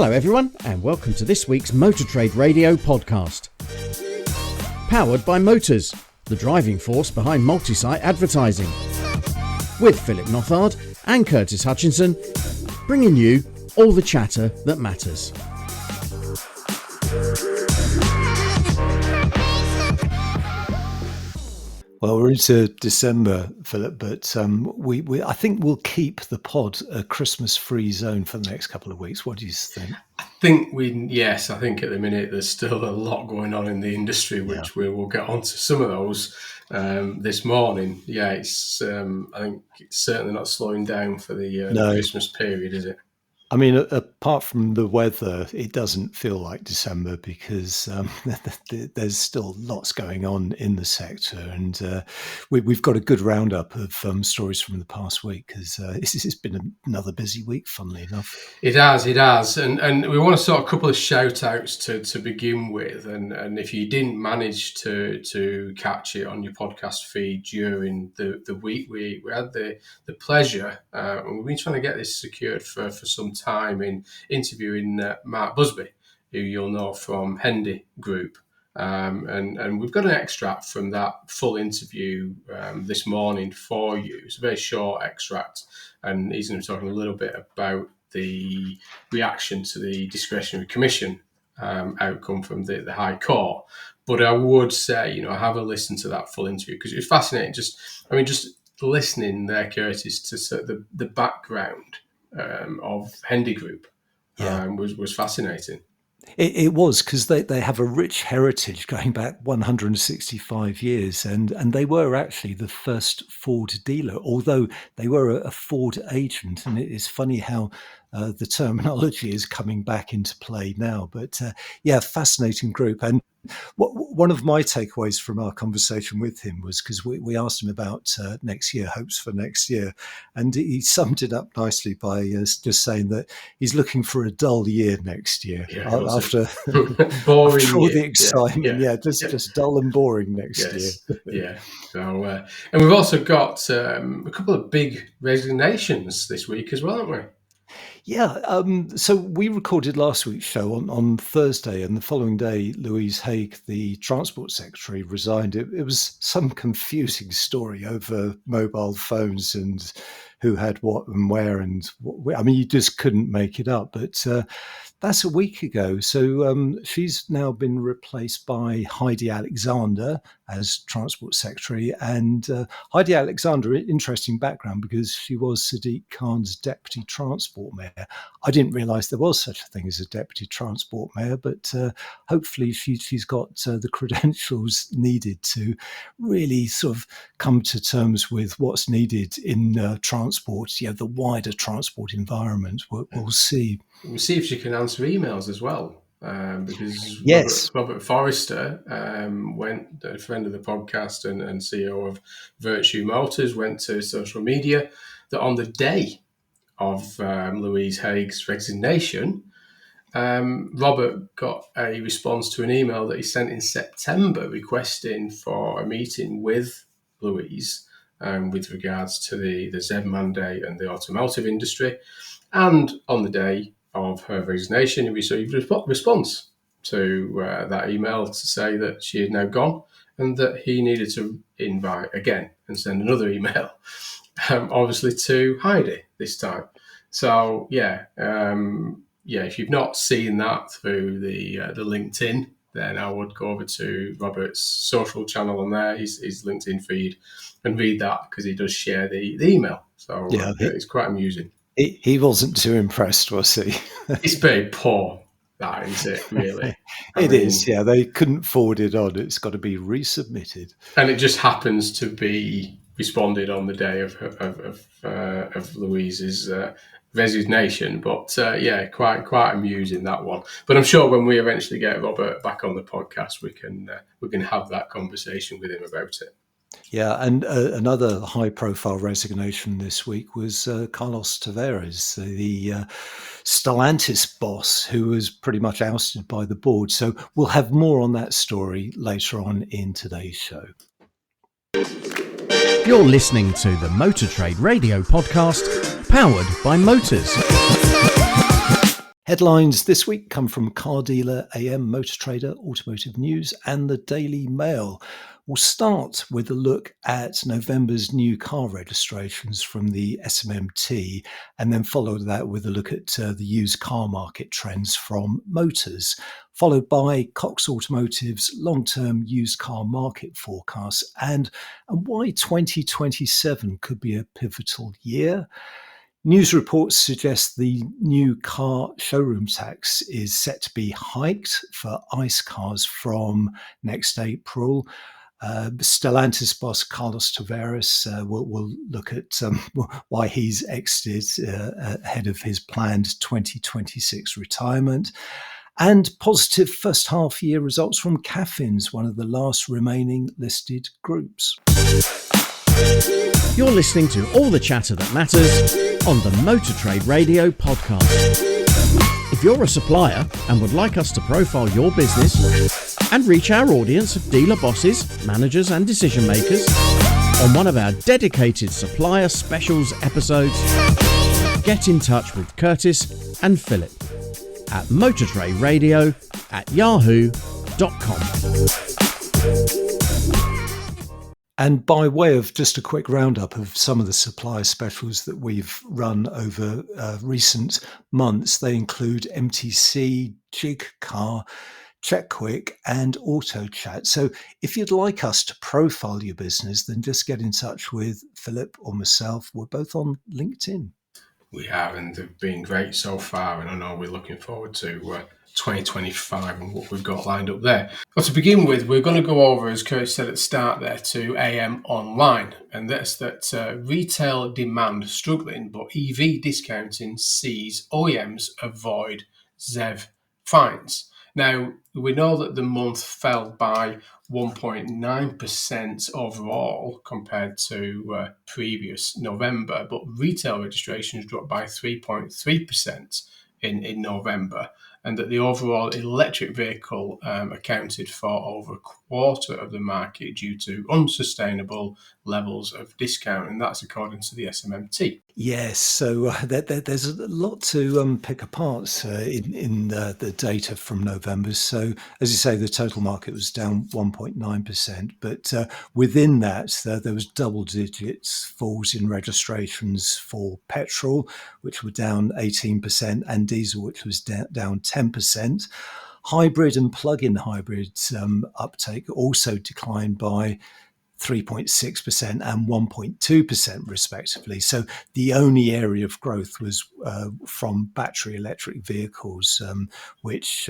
Hello everyone, and welcome to this week's Motor Trade Radio podcast. Powered by Motors, the driving force behind multi-site advertising. With Philip Nothard and Curtis Hutchinson, bringing you all the chatter that matters. Well, we're into December, Philip, but I think we'll keep the pod a Christmas-free zone for the next couple of weeks. What do you think? I think I think at the minute there's still a lot going on in the industry, which we will get onto some of those this morning. Yeah, it's I think it's certainly not slowing down for the Christmas period, is it? I mean, apart from the weather, it doesn't feel like December because there's still lots going on in the sector. And we've got a good roundup of stories from the past week because it's been another busy week, funnily enough. It has. And we want to sort of a couple of shout outs to begin with. And if you didn't manage to catch it on your podcast feed during the week, we had the pleasure, and we've been trying to get this secured for some time in interviewing Mark Busby, who you'll know from Hendy Group, and we've got an extract from that full interview this morning for you. It's a very short extract, and he's going to be talking a little bit about the reaction to the discretionary commission outcome from the High Court. But I would say, have a listen to that full interview because it was fascinating. Just listening there, Curtis, to the background of Hendy Group was fascinating. It was because they have a rich heritage going back 165 years, and they were actually the first Ford dealer, although they were a Ford agent. And it is funny how the terminology is coming back into play now. But fascinating group. And one of my takeaways from our conversation with him was because we asked him about next year, hopes for next year, and he summed it up nicely by just saying that he's looking for a dull year next year after boring after all year. the excitement. Just dull and boring next year. Yeah. So, and we've also got a couple of big resignations this week as well, haven't we? Yeah, so we recorded last week's show on Thursday, and the following day, Louise Haigh, the Transport Secretary, resigned. It was some confusing story over mobile phones and who had what and where, and you just couldn't make it up. But that's a week ago. So she's now been replaced by Heidi Alexander as Transport Secretary. And Heidi Alexander, interesting background because she was Sadiq Khan's Deputy Transport Mayor. I didn't realise there was such a thing as a Deputy Transport Mayor, but hopefully she's got the credentials needed to really sort of come to terms with what's needed in transport, the wider transport environment. We'll see. We'll see if she can answer emails as well. Because Robert Forrester, a friend of the podcast and CEO of Virtue Motors, went to social media that on the day of Louise Haigh's resignation, Robert got a response to an email that he sent in September requesting for a meeting with Louise with regards to the Z mandate and the automotive industry. And on the day of her resignation, he received a response to that email to say that she had now gone and that he needed to invite again and send another email, obviously to Heidi this time. So, if you've not seen that through the LinkedIn, then I would go over to Robert's social channel on there, his LinkedIn feed, and read that because he does share the email. So it's quite amusing. He wasn't too impressed, was he? It's very poor, that is it, really. It is. They couldn't forward it on. It's got to be resubmitted. And it just happens to be responded on the day of Louise's resignation. But quite amusing, that one. But I'm sure when we eventually get Robert back on the podcast, we can have that conversation with him about it. Yeah, and another high-profile resignation this week was Carlos Tavares, the Stellantis boss, who was pretty much ousted by the board. So we'll have more on that story later on in today's show. You're listening to the Motor Trade Radio podcast, powered by Motors. Headlines this week come from Car Dealer, AM, Motor Trader, Automotive News, and the Daily Mail. We'll start with a look at November's new car registrations from the SMMT, and then follow that with a look at the used car market trends from Motors, followed by Cox Automotive's long-term used car market forecasts and why 2027 could be a pivotal year. News reports suggest the new car showroom tax is set to be hiked for ICE cars from next April. Stellantis boss Carlos Tavares will look at why he's exited ahead of his planned 2026 retirement. And positive first half year results from Caffyns, one of the last remaining listed groups. You're listening to all the chatter that matters on the Motor Trade Radio podcast. If you're a supplier and would like us to profile your business and reach our audience of dealer bosses, managers and decision makers on one of our dedicated supplier specials episodes, get in touch with Curtis and Philip at motortraderadio@yahoo.com. And by way of just a quick roundup of some of the supplier specials that we've run over recent months, they include MTC, Jig Car, Check Quick, and Auto Chat. So if you'd like us to profile your business, then just get in touch with Philip or myself. We're both on LinkedIn. We have, and they've been great so far, and I know we're looking forward to 2025 and what we've got lined up there. But to begin with, we're going to go over, as Curtis said at the start there, to AM Online, and that's that retail demand struggling, but EV discounting sees OEMs avoid ZEV fines. Now, we know that the month fell by 1.9% overall compared to previous November, but retail registrations dropped by 3.3% in November, and that the overall electric vehicle accounted for over a quarter of the market due to unsustainable levels of discount, and that's according to the SMMT. Yes, so there's a lot to pick apart in the data from November. So, as you say, the total market was down 1.9%, but within that, there was double digits falls in registrations for petrol, which were down 18%, and diesel, which was down 10%. Hybrid and plug-in hybrid uptake also declined by 3.6% and 1.2% respectively. So the only area of growth was from battery electric vehicles, which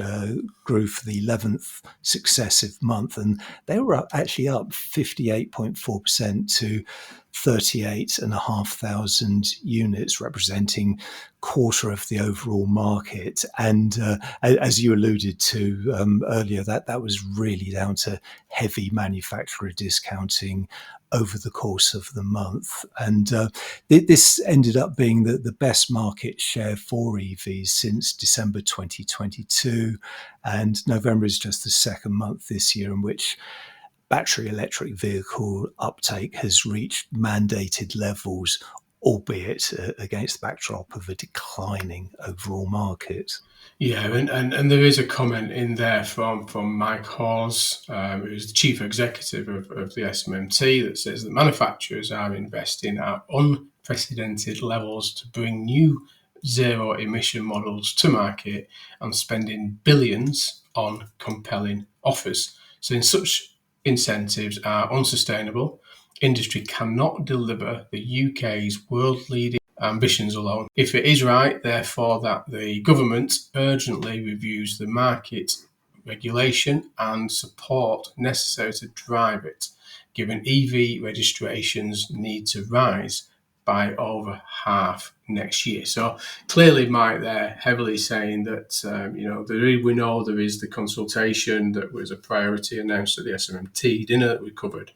grew for the 11th successive month. And they were actually up 58.4% to 38,500 units, representing quarter of the overall market. And as you alluded to earlier, that was really down to heavy manufacturer discounting over the course of the month. And this ended up being the best market share for EVs since December 2022. And November is just the second month this year in which battery electric vehicle uptake has reached mandated levels, albeit against the backdrop of a declining overall market. Yeah, and there is a comment in there from Mike Hawes, who's the chief executive of the SMMT, that says that manufacturers are investing at unprecedented levels to bring new zero emission models to market and spending billions on compelling offers. So in such incentives are unsustainable. Industry cannot deliver the UK's world-leading ambitions alone. If it is right, therefore, that the government urgently reviews the market regulation and support necessary to drive it, given EV registrations need to rise by over half next year. So clearly, Mike, they're heavily saying that, we know there is the consultation that was a priority announced at the SMMT dinner that we covered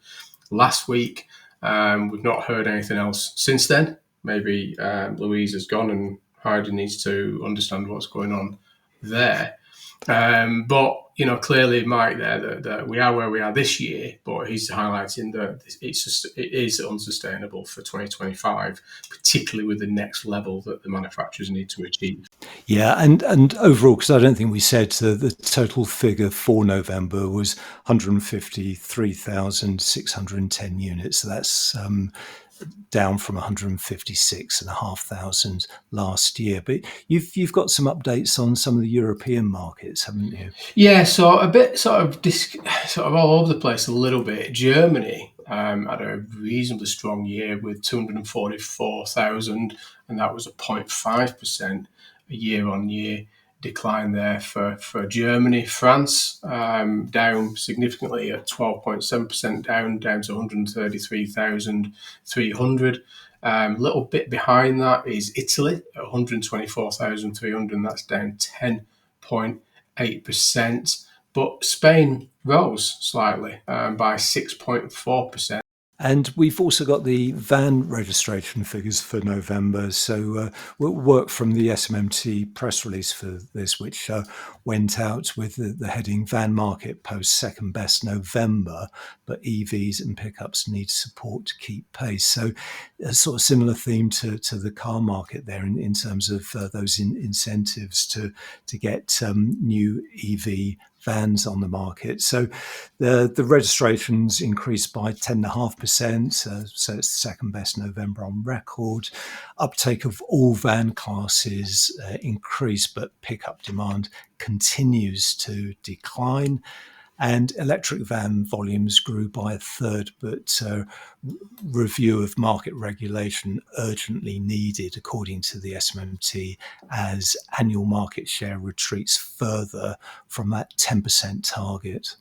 last week. We've not heard anything else since then. Maybe Louise has gone and Heidi needs to understand what's going on there. But, clearly, Mike, there that we are where we are this year, but he's highlighting that it is unsustainable for 2025, particularly with the next level that the manufacturers need to achieve. Yeah, and overall, because I don't think we said the total figure for November was 153,610 units. So that's down from 156,500 last year. But you've got some updates on some of the European markets, haven't you? Yeah, so a bit sort of all over the place a little bit. Germany had a reasonably strong year with 244,000, and that was a 0.5% year-on-year decline there for Germany. France down significantly at 12.7% down to 133,300. A little bit behind that is Italy at 124,300, and that's down 10.8%. But Spain rose slightly by 6.4%. And we've also got the van registration figures for November. So we'll work from the SMMT press release for this, which went out with the heading "Van Market Posts Second Best November, but EVs and pickups need support to keep pace." So a sort of similar theme to the car market there in terms of those incentives to get new EV vans on the market. So the registrations increased by 10.5%. So it's the second best November on record. Uptake of all van classes increased, but pickup demand continues to decline. And electric van volumes grew by a third, but review of market regulation urgently needed, according to the SMMT, as annual market share retreats further from that 10% target.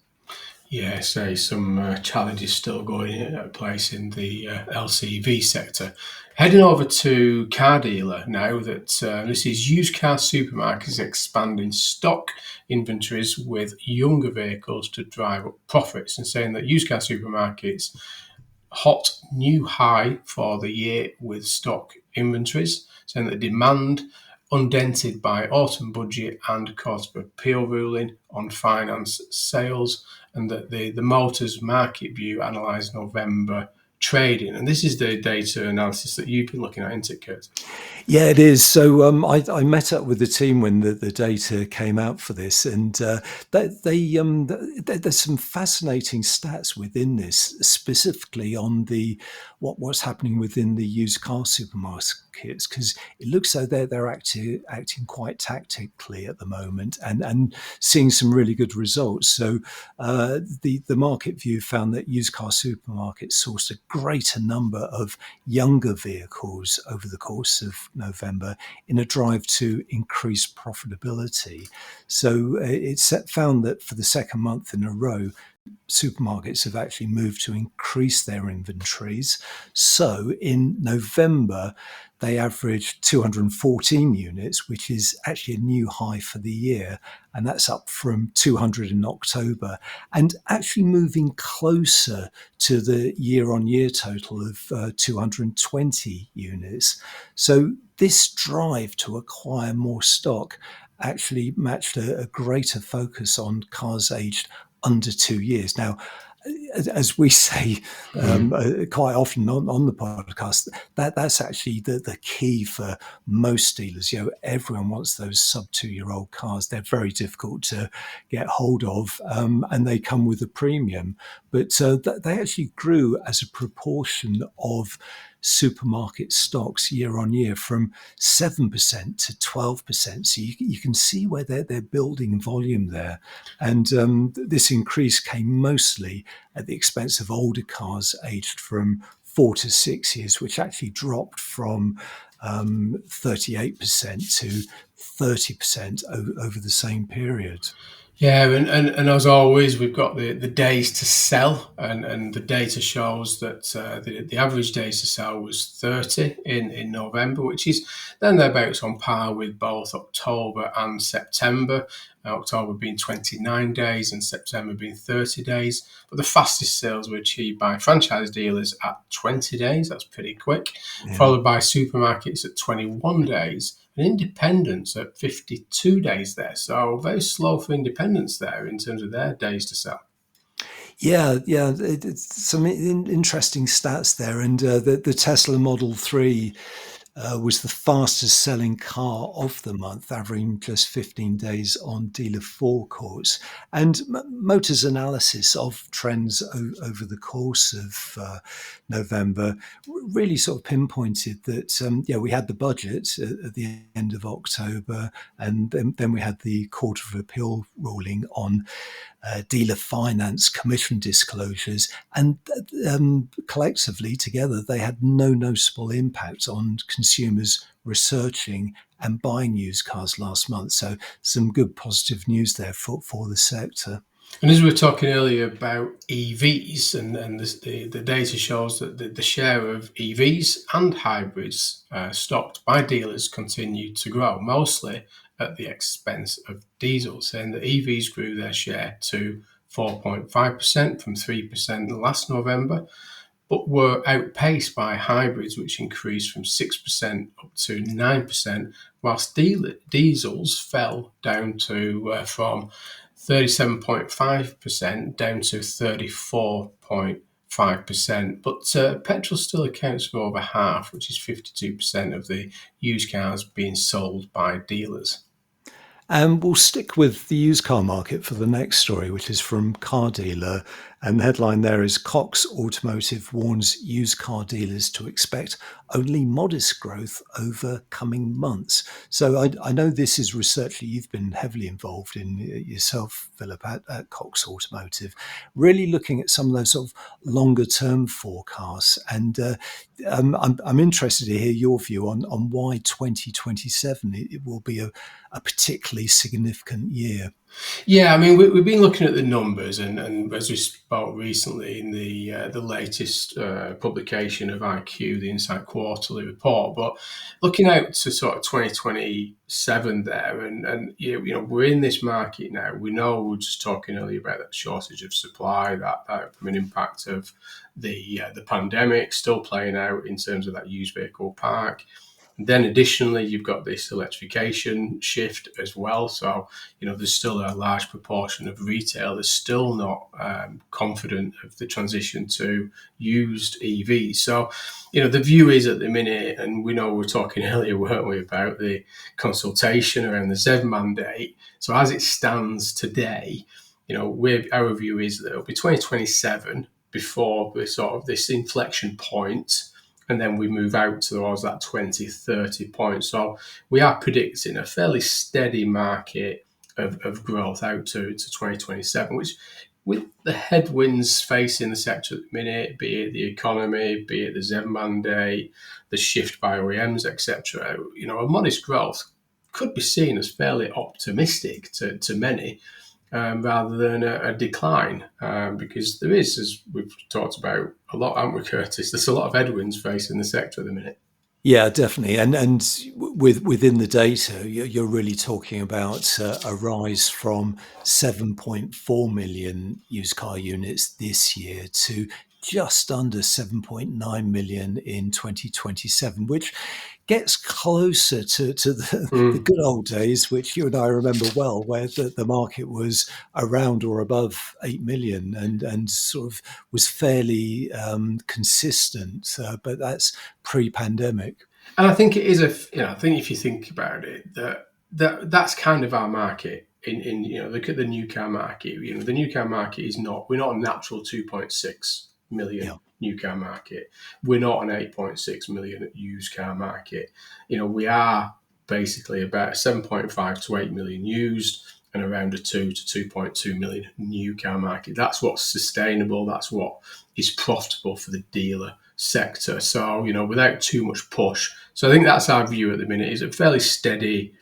Yeah, so some challenges still going at place in the LCV sector. Heading over to car dealer now that this is used car supermarkets expanding stock inventories with younger vehicles to drive up profits, and saying that used car supermarkets hot new high for the year with stock inventories, saying that demand undented by autumn budget and court of appeal ruling on finance sales, and that the Motors Market View analysed November trading. And this is the data analysis that you've been looking at, isn't it, Kurt? Yeah, it is. So I met up with the team when the data came out for this, and there's some fascinating stats within this, specifically on what's happening within the used car supermarkets, because it looks though they're acting quite tactically at the moment and seeing some really good results. So the market view found that used car supermarkets sourced a greater number of younger vehicles over the course of November in a drive to increase profitability. So it's found that for the second month in a row, supermarkets have actually moved to increase their inventories. So in November, they averaged 214 units, which is actually a new high for the year. And that's up from 200 in October, and actually moving closer to the year-on-year total of 220 units. So this drive to acquire more stock actually matched a greater focus on cars aged under 2 years. Now, as we say quite often on the podcast, that's actually the key for most dealers. Everyone wants those sub 2-year-old cars. They're very difficult to get hold of, and they come with a premium. But they actually grew as a proportion of supermarket stocks year on year from 7% to 12%. So you can see where they're building volume there. And this increase came mostly at the expense of older cars aged from 4 to 6 years, which actually dropped from 38% to 30% over the same period. Yeah, and as always, we've got the days to sell, and the data shows that the average days to sell was 30 in November, which is then thereabouts on par with both October and September. October being 29 days and September being 30 days. But the fastest sales were achieved by franchise dealers at 20 days. That's pretty quick. Yeah. Followed by supermarkets at 21 days. And independents at 52 days there. So very slow for independents there in terms of their days to sell. Yeah, it's some interesting stats there. And the Tesla Model 3 was the fastest selling car of the month, averaging just 15 days on dealer forecourts. And Motor's analysis of trends over the course of November really sort of pinpointed that, we had the budget at the end of October, and then we had the Court of Appeal ruling on dealer finance commission disclosures, and collectively together they had no noticeable impact on consumers researching and buying used cars last month. So some good positive news there for the sector. And as we were talking earlier about EVs, and the data shows that the share of EVs and hybrids stocked by dealers continued to grow, mostly at the expense of diesel, saying that EVs grew their share to 4.5% from 3% last November, but were outpaced by hybrids, which increased from 6% up to 9%, whilst diesels fell down to from 37.5% down to 34.5%. But petrol still accounts for over half, which is 52% of the used cars being sold by dealers. And we'll stick with the used car market for the next story, which is from Car Dealer. And the headline there is Cox Automotive warns used car dealers to expect only modest growth over coming months. So I know this is research that you've been heavily involved in yourself, Philip, at Cox Automotive, really looking at some of those sort of longer term forecasts. And I'm interested to hear your view on why 2027 it will be a particularly significant year. Yeah, I mean, we've been looking at the numbers, and as we spoke recently in the latest publication of IQ, the Insight Quarterly Report, but looking out to sort of 2027 there, and we're in this market now. We know, we were just talking earlier about that shortage of supply, that from an impact of the pandemic still playing out in terms of that used vehicle park. And then additionally, you've got this electrification shift as well. So, there's still a large proportion of retail that's still not confident of the transition to used EVs. So, the view is at the minute, and we know we were talking earlier, weren't we, about the consultation around the ZEV mandate. So as it stands today, our view is that it'll be 2027 before this inflection point, and then we move out towards that 2030 point. So we are predicting a fairly steady market of growth out to 2027, which, with the headwinds facing the sector at the minute, be it the economy, be it the ZEV mandate, the shift by OEMs, etc., a modest growth could be seen as fairly optimistic to many, rather than a decline, because there is, as we've talked about a lot, haven't we, Curtis? There's a lot of headwinds facing the sector at the minute. Yeah, definitely. And within the data, you're really talking about a rise from 7.4 million used car units this year to just under 7.9 million in 2027, which gets closer to the good old days, which you and I remember well, where the market was around or above 8 million and sort of was fairly consistent. But that's pre-pandemic. And I think it is I think if you think about it, that's kind of our market. In look at the new car market. The new car market is we're not a natural 2.6 million new car market. We're not an 8.6 million used car market. We are basically about 7.5 to 8 million used and around a 2 to 2.2 million new car market. That's what's sustainable. That's what is profitable for the dealer sector. So, without too much push. So I think that's our view at the minute, is a fairly steady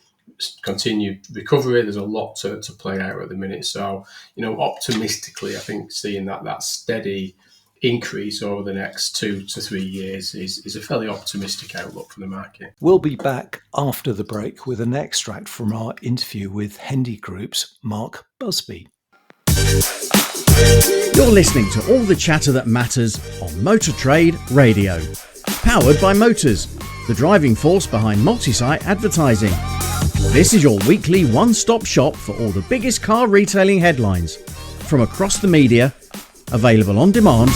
continued recovery. There's a lot to play out at the minute. So, optimistically, I think seeing that steady increase over the next 2 to 3 years is a fairly optimistic outlook for the market. We'll be back after the break with an extract from our interview with Hendy Group's Mark Busby. You're listening to all the chatter that matters on Motor Trade Radio. Powered by Motors, the driving force behind multi-site advertising. This is your weekly one-stop shop for all the biggest car retailing headlines from across the media, available on demand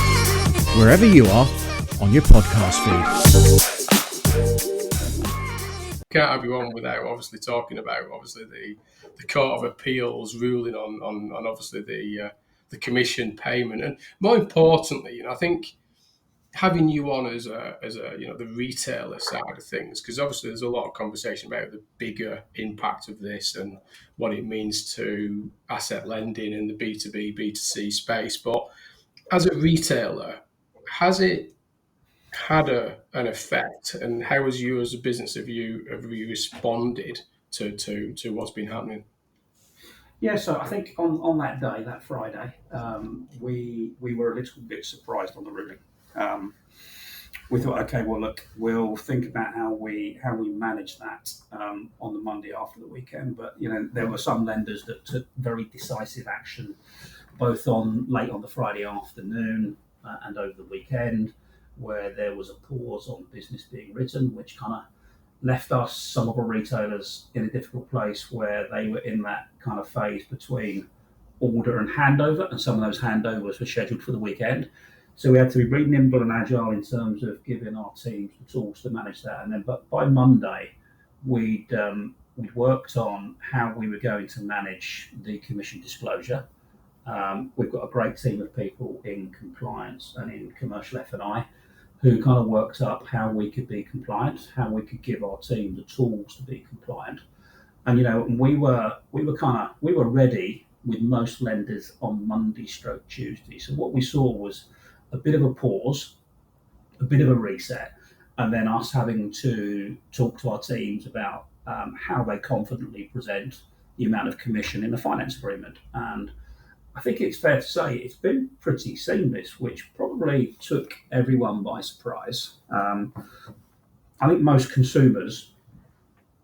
wherever you are on your podcast feed. can't have you on without obviously talking about obviously the Court of Appeals ruling on obviously the commission payment, and more importantly, I think having you on as a the retailer side of things, because obviously there's a lot of conversation about the bigger impact of this and what it means to asset lending in the B2B, B2C space. But as a retailer, has it had an effect, and how has you as a business have you responded to what's been happening? Yeah, so I think on that day, that Friday, we were a little bit surprised on the ruling. We thought, okay, well, look, we'll think about how we manage that on the Monday after the weekend. But there were some lenders that took very decisive action, both late on the Friday afternoon and over the weekend, where there was a pause on business being written, which kind of left us, some of our retailers, in a difficult place where they were in that kind of phase between order and handover, and some of those handovers were scheduled for the weekend. So we had to be really nimble and agile in terms of giving our teams the tools to manage that. And then, but by Monday, we'd worked on how we were going to manage the commission disclosure. We've got a great team of people in compliance and in commercial F&I who kind of worked up how we could be compliant, how we could give our team the tools to be compliant. And we were ready with most lenders on Monday/Tuesday. So what we saw was a bit of a pause, a bit of a reset, and then us having to talk to our teams about how they confidently present the amount of commission in the finance agreement. And I think it's fair to say it's been pretty seamless, which probably took everyone by surprise. I think most consumers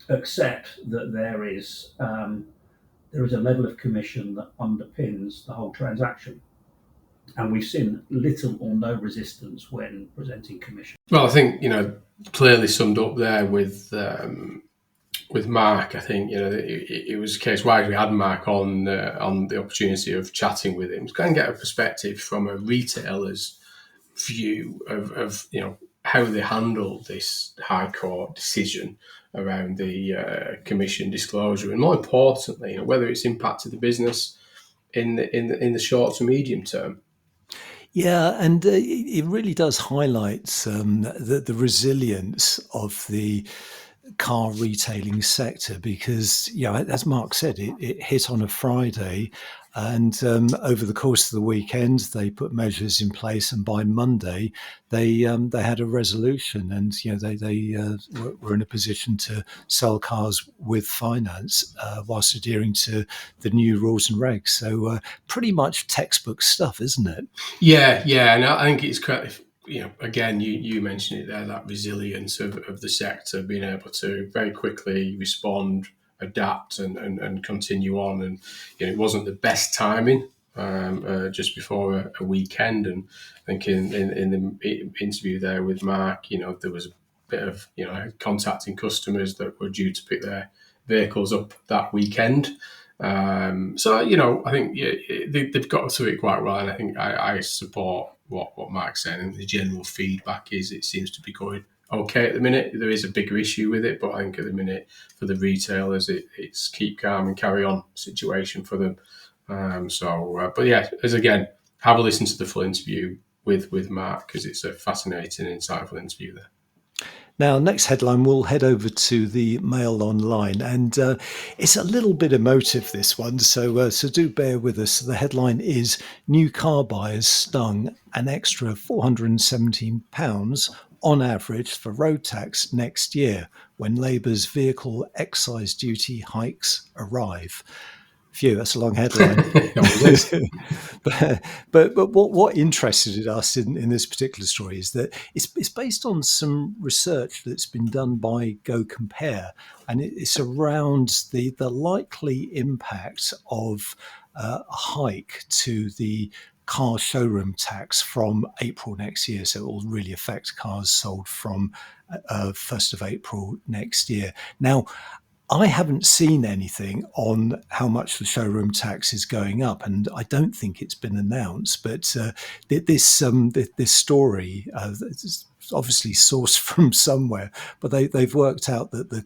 accept that there is a level of commission that underpins the whole transaction. And we've seen little or no resistance when presenting commission. Well, I think, clearly summed up there with Mark. I think, it was a case why we had Mark on the opportunity of chatting with him to kind of get a perspective from a retailer's view of how they handled this High Court decision around the commission disclosure, and more importantly, whether it's impacted the business in the short to medium term. Yeah, and it really does highlight the resilience of the car retailing sector, because, as Mark said, it hit on a Friday, and over the course of the weekend they put measures in place, and by Monday they had a resolution, and they were in a position to sell cars with finance whilst adhering to the new rules and regs. So pretty much textbook stuff, isn't it? Yeah, and I think it's correct. Again, you mentioned it there, that resilience of the sector, being able to very quickly respond, adapt, and continue on. And it wasn't the best timing just before a weekend. And I think in the interview there with Mark, there was a bit of contacting customers that were due to pick their vehicles up that weekend. So I think they've got through it quite well, and I think I support what Mark's saying, and the general feedback is it seems to be going okay at the minute. There is a bigger issue with it, but I think at the minute for the retailers, it's keep calm and carry on situation for them. But yeah, as again, have a listen to the full interview with Mark, because it's a fascinating, insightful interview there. Now, next headline, we'll head over to the Mail Online, and it's a little bit emotive, this one, so do bear with us. The headline is, new car buyers stung an extra £417 on average for road tax next year when Labour's vehicle excise duty hikes arrive. Phew, that's a long headline. but what interested us in this particular story is that it's based on some research that's been done by Go Compare, and it's around the likely impact of a hike to the car showroom tax from April next year. So it will really affect cars sold from 1st of April next year. Now, I haven't seen anything on how much the showroom tax is going up, and I don't think it's been announced. But this story, obviously sourced from somewhere, but they've worked out that the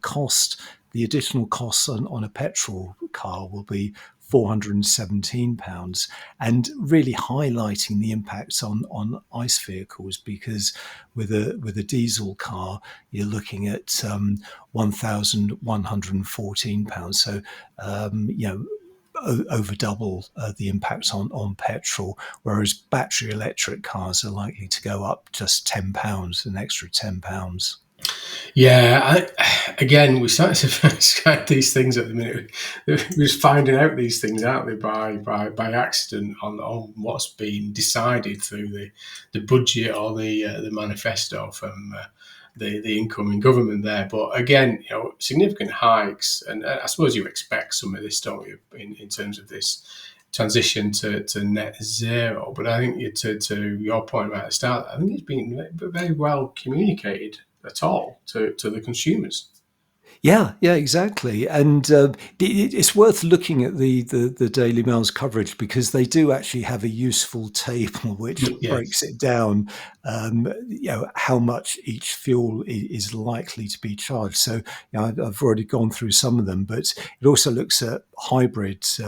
additional costs on a petrol car will be £417, and really highlighting the impacts on ICE vehicles, because with a diesel car you're looking at £1,114. So over double the impact on petrol, whereas battery electric cars are likely to go up just £10, an extra £10. Yeah, again, we started to scout these things at the minute. We're just finding out these things, aren't they, by accident on what's been decided through the budget or the manifesto from the incoming government there. But again, significant hikes, and I suppose you expect some of this, don't you, in terms of this transition to net zero. But I think to your point right at the start, I think it's been very well communicated at all to the consumers. Yeah, exactly. And it's worth looking at the Daily Mail's coverage, because they do actually have a useful table which breaks it down, how much each fuel is likely to be charged. So I've already gone through some of them, but it also looks at hybrids,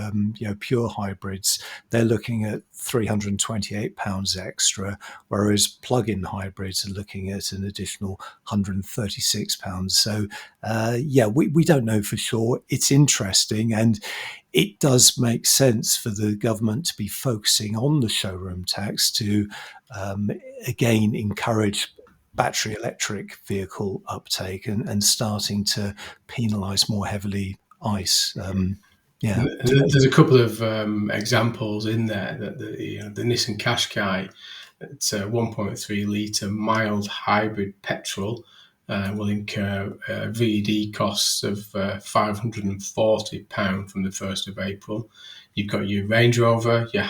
pure hybrids. They're looking at £328 extra, whereas plug-in hybrids are looking at an additional £136. So we don't know for sure. It's interesting, and it does make sense for the government to be focusing on the showroom tax to again encourage battery electric vehicle uptake and starting to penalise more heavily ICE. There's a couple of examples in there that the Nissan Qashqai, it's a 1.3 litre mild hybrid petrol, will incur VED costs of £540 from the 1st of April. You've got your Range Rover, your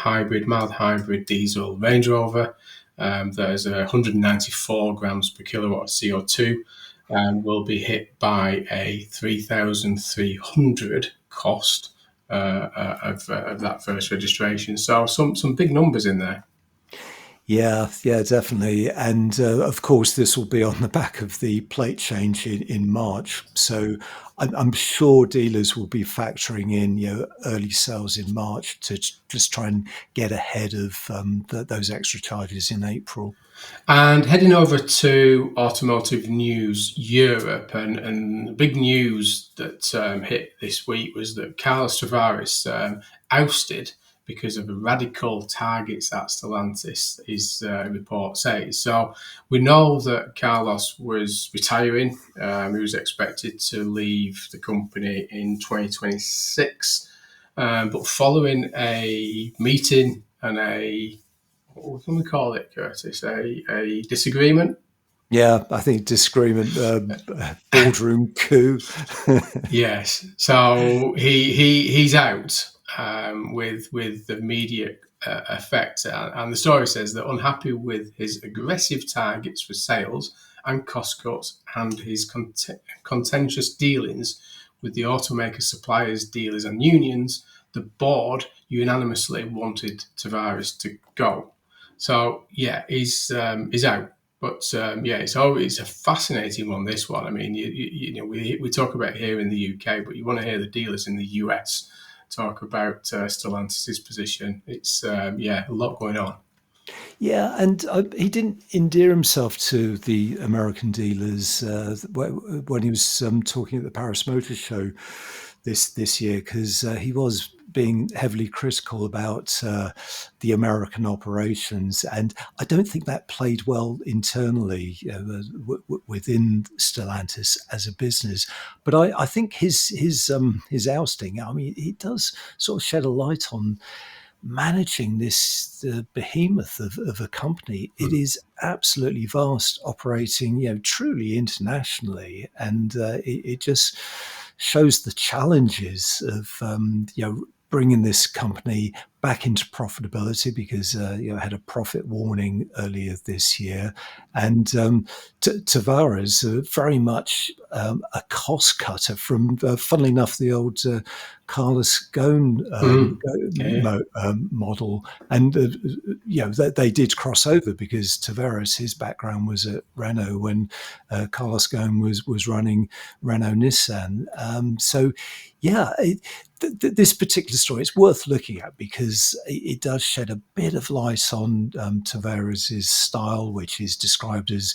mild hybrid diesel Range Rover. There's 194 grams per kilowatt of CO2, and will be hit by a 3,300 cost of that first registration. So some big numbers in there. Yeah, definitely. And of course, this will be on the back of the plate change in March. So I'm sure dealers will be factoring in early sales in March to just try and get ahead of those extra charges in April. And heading over to Automotive News Europe, and the big news that hit this week was that Carlos Tavares ousted because of the radical targets that Stellantis, his report says. So we know that Carlos was retiring. He was expected to leave the company in 2026. But following a meeting and what can we call it, Curtis? A disagreement? Yeah, I think disagreement, boardroom coup. Yes. So he's out with the immediate effect. And the story says that unhappy with his aggressive targets for sales and cost cuts and his contentious dealings with the automaker suppliers, dealers and unions, the board unanimously wanted Tavares to go. So he's out. But it's a fascinating one. This one, I mean, we talk about here in the UK, but you want to hear the dealers in the US talk about Stellantis' position. It's a lot going on. Yeah, and he didn't endear himself to the American dealers when he was talking at the Paris Motor Show this year, because he was being heavily critical about the American operations, and I don't think that played well internally within Stellantis as a business. But I think his ousting, I mean, it does sort of shed a light on managing this behemoth of a company. It is absolutely vast, operating truly internationally, and it just shows the challenges of bringing this company back into profitability because had a profit warning earlier this year, and Tavares very much a cost cutter from, funnily enough, the old Carlos Ghosn model, and they did cross over because Tavares, his background was at Renault when Carlos Ghosn was running Renault Nissan. This particular story, it's worth looking at because it does shed a bit of light on Tavares' style, which is described as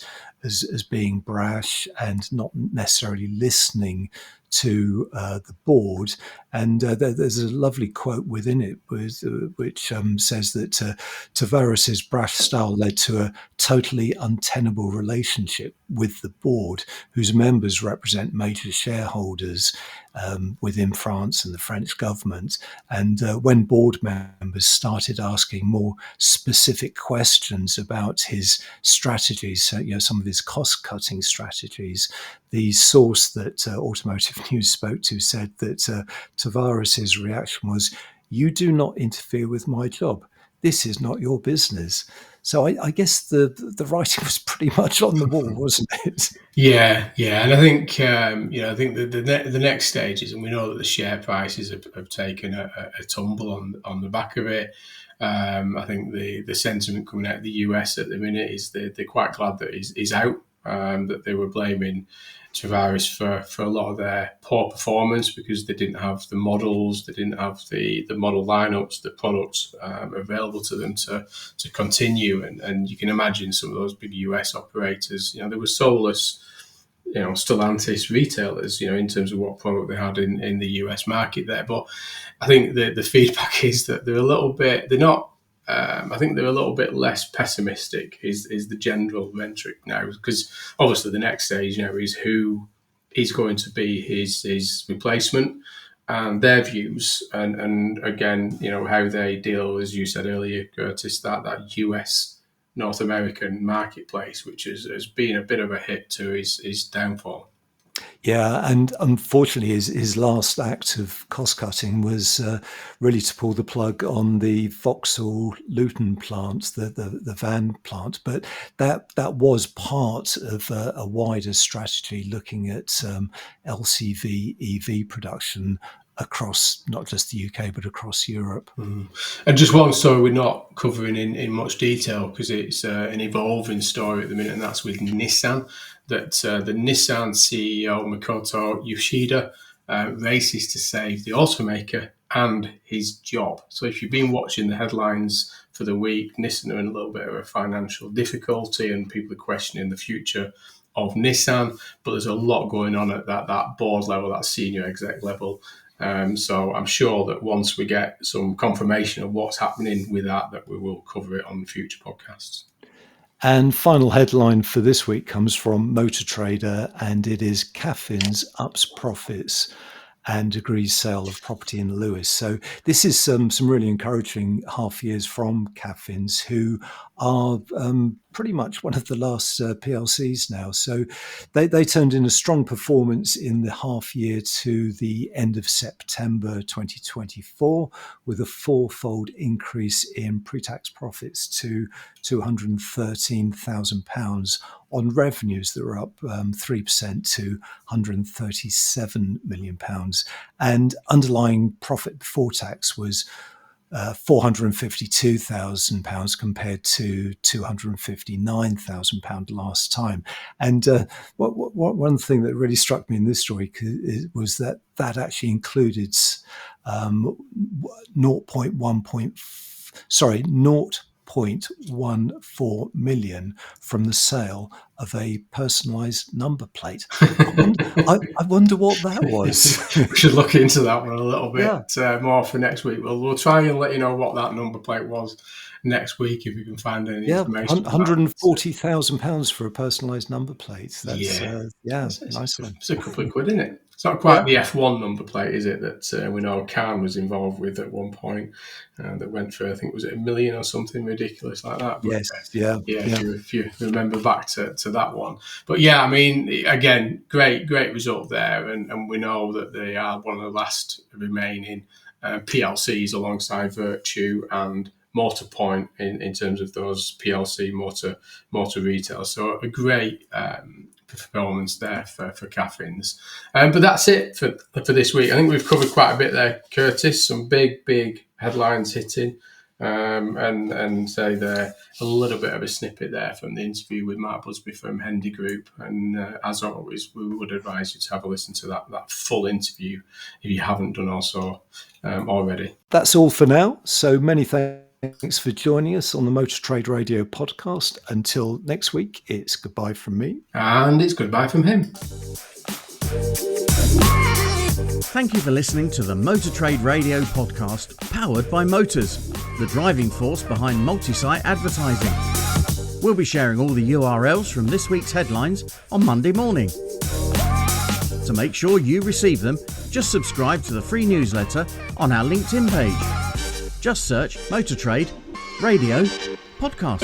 being brash and not necessarily listening to the board. And there's a lovely quote within it which says that Tavares' brash style led to a totally untenable relationship with the board, whose members represent major shareholders within France and the French government. And when board members started asking more specific questions about his strategies, some of his cost-cutting strategies, the source that Automotive News spoke to said that Tavares' reaction was, "You do not interfere with my job. This is not your business." So I guess the writing was pretty much on the wall, wasn't it? Yeah, and I think I think the next stage is, and we know that the share prices have taken a tumble on the back of it. I think the sentiment coming out of the US at the minute is they're quite glad that he's out. That they were blaming Tavares for a lot of their poor performance because they didn't have the models, they didn't have the model lineups, the products available to them to continue. And you can imagine some of those big US operators, they were soulless, Stellantis retailers, in terms of what product they had in the US market there. But I think the feedback is that I think they're a little bit less pessimistic is the general metric now, because obviously the next stage is who is going to be his replacement and their views and again, how they deal, as you said earlier, Curtis, that US North American marketplace, which has been a bit of a hit to his downfall. Yeah, and unfortunately, his last act of cost cutting was really to pull the plug on the Vauxhall Luton plant, the van plant. But that was part of a wider strategy looking at LCV EV production across not just the UK but across Europe. And just one story we're not covering in much detail because it's an evolving story at the minute, and that's with Nissan. That the Nissan CEO Makoto Yoshida races to save the automaker and his job. So if you've been watching the headlines for the week, Nissan are in a little bit of a financial difficulty and people are questioning the future of Nissan, but there's a lot going on at that board level, that senior exec level. So I'm sure that once we get some confirmation of what's happening with that we will cover it on future podcasts. And final headline for this week comes from Motor Trader, and it is Caffyns ups profits and agrees sale of property in Lewes. So this is some really encouraging half years from Caffyns, who are pretty much one of the last PLCs now. So they turned in a strong performance in the half year to the end of September 2024, with a fourfold increase in pre-tax profits to £213,000 on revenues that were up 3% to £137 million. And underlying profit before tax was £452,000 compared to £259,000 last time. And one thing that really struck me in this story was that actually included 0.14 million from the sale of a personalised number plate. I wonder what that was. We should look into that one a little bit more for next week. We'll try and let you know what that number plate was next week if we can find any information. £140,000 for a personalised number plate. That's nice one. It's a couple of quid, isn't it? It's not quite the F1 number plate, is it? That we know Khan was involved with at one point. That went for, I think, was it $1 million or something ridiculous like that? But, if you remember back to that one. But yeah, I mean, again, great result there, and we know that they are one of the last remaining PLCs alongside Virtue and Motorpoint in terms of those PLC motor retail. So a great performance there for Caffyns. But that's it for this week. I think we've covered quite a bit there, Curtis. Some big headlines hitting. And say there a little bit of a snippet there from the interview with Mark Busby from Hendy Group. And as always, we would advise you to have a listen to that full interview if you haven't done also already. That's all for now. So many thanks for joining us on the Motor Trade Radio podcast. Until next week, it's goodbye from me. And it's goodbye from him. Thank you for listening to the Motor Trade Radio podcast, powered by Motors, the driving force behind multi-site advertising. We'll be sharing all the URLs from this week's headlines on Monday morning. To make sure you receive them, just subscribe to the free newsletter on our LinkedIn page. Just search Motor Trade Radio Podcast.